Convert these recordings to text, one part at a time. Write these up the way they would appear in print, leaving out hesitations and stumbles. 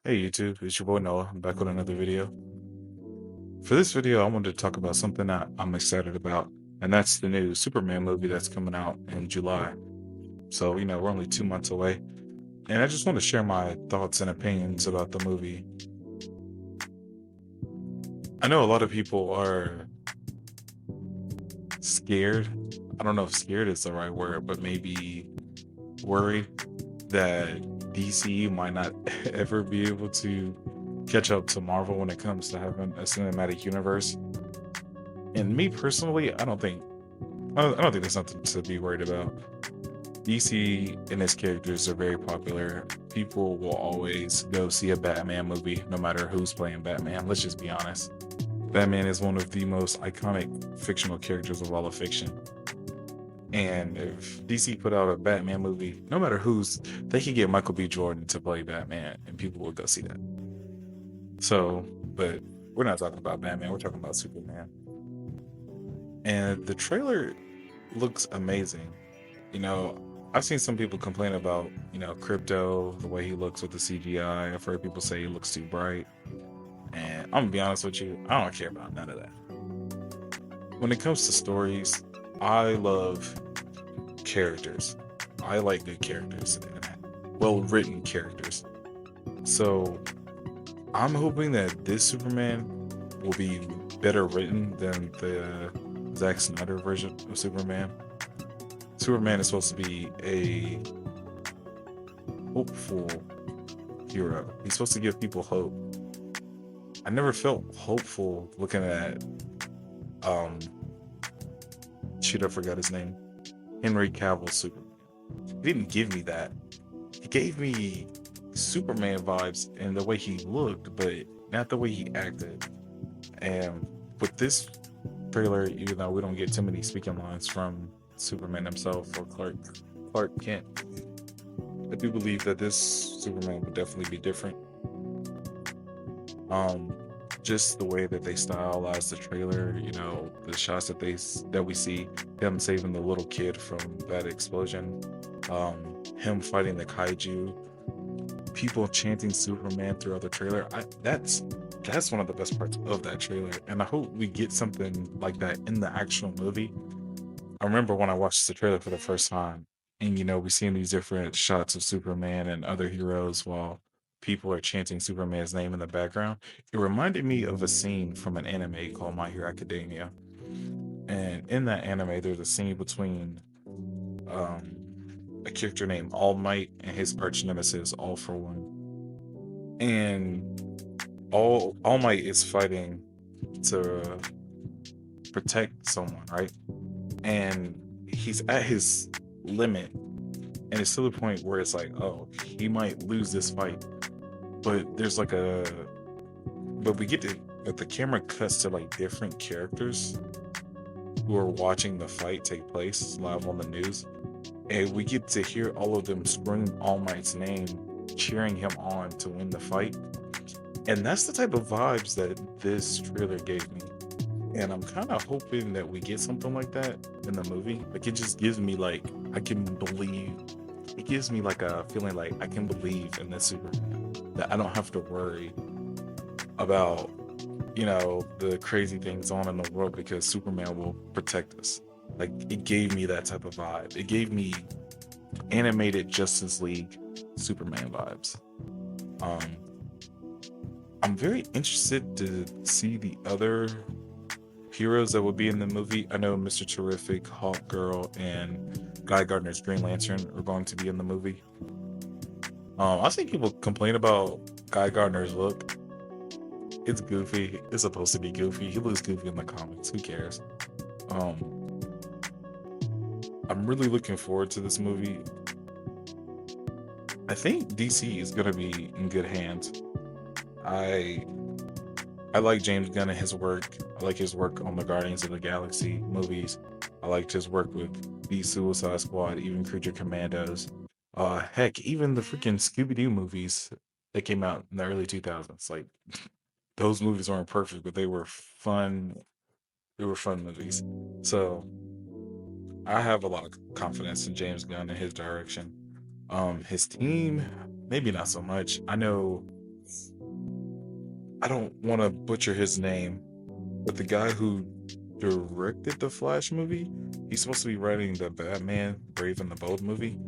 Hey YouTube, it's your boy Noah. I'm back with another video. For this video, I wanted to talk about something that I'm excited about, and that's the new Superman movie that's coming out in July. So, we're only 2 months away, and I just want to share my thoughts and opinions about the movie. I know a lot of people are scared. I don't know if scared is the right word, but maybe worried that DC might not ever be able to catch up to Marvel when it comes to having a cinematic universe. And me personally, I don't think there's nothing to be worried about. DC and its characters are very popular. People will always go see a Batman movie, no matter who's playing Batman. Let's just be honest. Batman is one of the most iconic fictional characters of all of fiction. And if DC put out a Batman movie, no matter who's, they could get Michael B. Jordan to play Batman, and people will go see that. So, but we're not talking about Batman, we're talking about Superman. And the trailer looks amazing. You know, I've seen some people complain about, Crypto, the way he looks with the CGI. I've heard people say he looks too bright. And I'm gonna be honest with you, I don't care about none of that. When it comes to stories, I love characters. I like good characters and well written characters. So I'm hoping that this Superman will be better written than the Zack Snyder version of Superman. Superman is supposed to be a hopeful hero. He's supposed to give people hope. I never felt hopeful looking at um I forgot his name. Henry Cavill's Superman. He didn't give me that. He gave me Superman vibes in the way he looked, but not the way he acted. And with this trailer, even though we don't get too many speaking lines from Superman himself or Clark Kent, I do believe that this Superman would definitely be different. Um, just the way that they stylized the trailer, the shots that we see him saving the little kid from that explosion, him fighting the kaiju, people chanting Superman throughout the trailer. That's one of the best parts of that trailer, and I hope we get something like that in the actual movie. I remember when I watched the trailer for the first time, and we seeing these different shots of Superman and other heroes while people are chanting Superman's name in the background. It reminded me of a scene from an anime called My Hero Academia. And in that anime, there's a scene between a character named All Might and his arch nemesis, All for One. And All Might is fighting to protect someone, right? And he's at his limit, and it's to the point where it's like, oh, he might lose this fight. But there's like but we get to, but the camera cuts to like different characters who are watching the fight take place live on the news, and we get to hear all of them scream All Might's name, cheering him on to win the fight. And that's the type of vibes that this trailer gave me. And I'm kind of hoping that we get something like that in the movie. Like, it just gives me like I can believe. It gives me like a feeling like I can believe in this Superman. That I don't have to worry about, the crazy things on in the world, because Superman will protect us. Like, it gave me that type of vibe. It gave me animated Justice League Superman vibes. Um, I'm very interested to see the other heroes that will be in the movie. I know Mr. Terrific, Hawk Girl, and Guy Gardner's Green Lantern are going to be in the movie. I think people complain about Guy Gardner's look. It's goofy. It's supposed to be goofy. He looks goofy in the comics. Who cares? Um, I'm really looking forward to this movie. I think DC is gonna be in good hands. I I like James Gunn and his work. I like his work on the Guardians of the Galaxy movies. I liked his work with the Suicide Squad, even Creature Commandos. Heck, even the freaking Scooby Doo movies that came out in the early 2000s. Like, those movies weren't perfect, but they were fun. They were fun movies. So I have a lot of confidence in James Gunn and his direction. His team, maybe not so much. I know I don't want to butcher his name, but the guy who directed the Flash movie, he's supposed to be writing the Batman Brave and the Bold movie.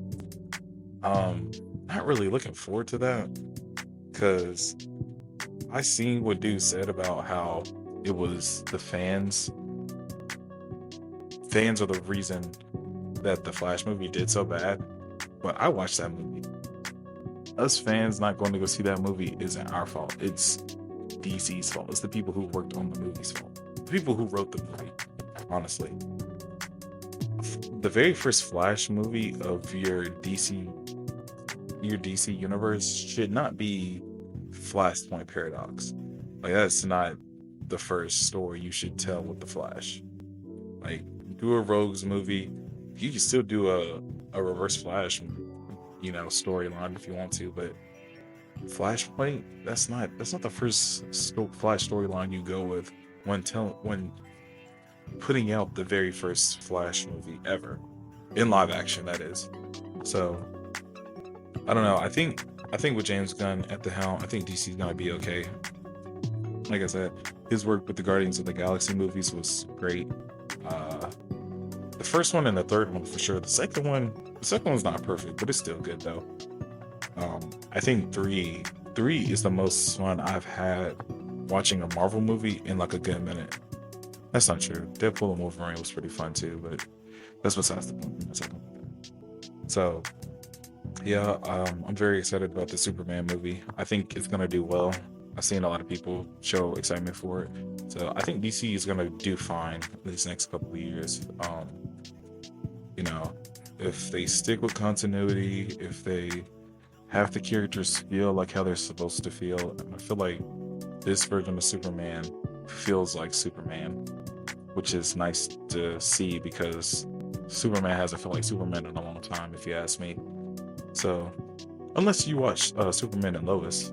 Not really looking forward to that because I seen what dude said about how it was the fans. Fans are the reason that the Flash movie did so bad. But I watched that movie. Us fans not going to go see that movie isn't our fault. It's DC's fault. It's the people who worked on the movie's fault. The people who wrote the movie, honestly. The very first Flash movie of your DC universe should not be Flashpoint Paradox. Like, that's not the first story you should tell with the Flash. Like, do a Rogues movie. You can still do a Reverse Flash, storyline if you want to, but Flashpoint, that's not the first Flash storyline you go with when putting out the very first Flash movie ever in live action, that is. So I don't know. I think with James Gunn at the helm, I think DC's gonna be okay. Like I said, his work with the Guardians of the Galaxy movies was great. The first one and the third one for sure. The second one's not perfect, but it's still good though. I think three is the most fun I've had watching a Marvel movie in like a good minute. That's not true. Deadpool and Wolverine was pretty fun too, but that's besides the point. So yeah, I'm very excited about the Superman movie. I think it's gonna do well. I've seen a lot of people show excitement for it, so I think DC is gonna do fine these next couple of years. If they stick with continuity, if they have the characters feel like how they're supposed to feel, I feel like this version of Superman feels like Superman, which is nice to see because Superman hasn't felt like Superman in a long time, if you ask me. So, unless you watch Superman and Lois,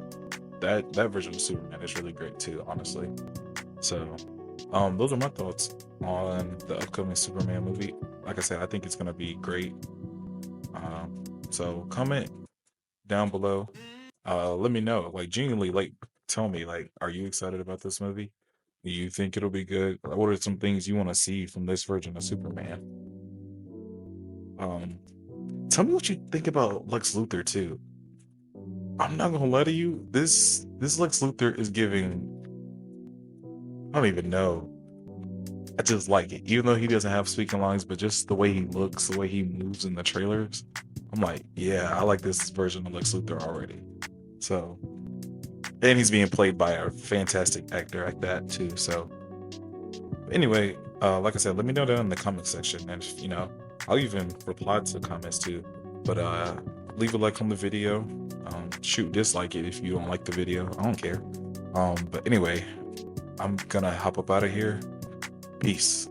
that version of Superman is really great too, honestly. So, those are my thoughts on the upcoming Superman movie. Like I said, I think it's gonna be great. So comment down below. Let me know. Like, genuinely, like, tell me, like, are you excited about this movie? Do you think it'll be good? What are some things you want to see from this version of Superman? Tell me what you think about Lex Luthor too. I'm not gonna lie to you. This Lex Luthor is giving. I don't even know. I just like it, even though he doesn't have speaking lines, but just the way he looks, the way he moves in the trailers. I'm like, yeah, I like this version of Lex Luthor already. So, and he's being played by a fantastic actor at that too. So, anyway, like I said, let me know down in the comment section, and I'll even reply to the comments too. But leave a like on the video. Shoot, dislike it if you don't like the video. I don't care. But anyway, I'm gonna hop up out of here. Peace.